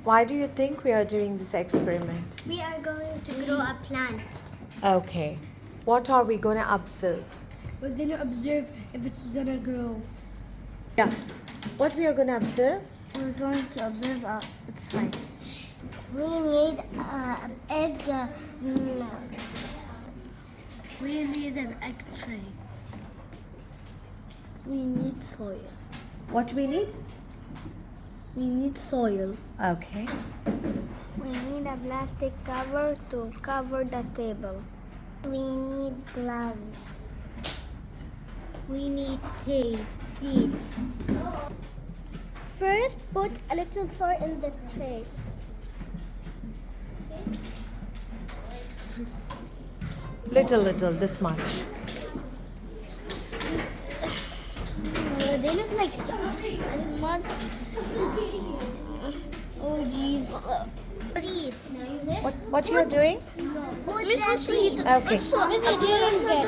Why do you think we are doing this experiment? We are going to grow a plant. Okay. What are we going to observe? We're gonna observe if it's gonna grow. Yeah. What we are going to observe? We're going to observe its height. We need an egg. We need an egg tray. We need soil. What we need? We need soil. Okay. We need a plastic cover to cover the table. We need gloves. We need seeds. First, put a little soil in the tray. Little, this much. They look like much. Oh, jeez. What you are doing? Put the seed. Okay. I didn't get.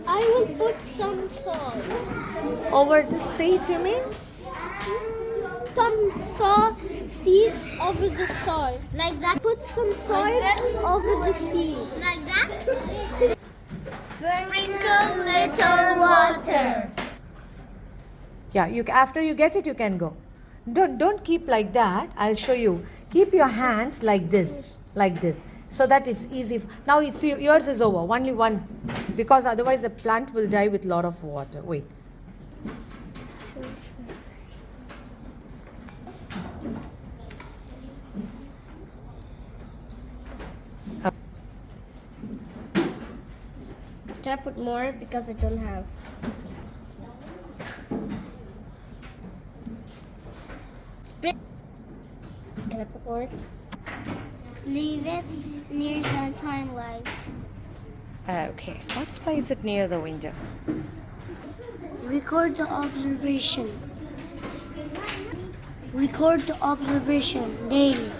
I will put some salt. Over the seeds, you mean? Some seeds over the soil. Like that? Put some soil over the seeds. Like that? Sprinkle little water. Yeah, after you get it, you can go. Don't keep like that. I'll show you. Keep your hands like this, so that it's easy. Now yours is over. Only one, because otherwise the plant will die with lot of water. Wait. Can I put more because I don't have? Can I put more? Leave it near the sunlight. Okay. Why is it near the window? Record the observation. Record the observation daily.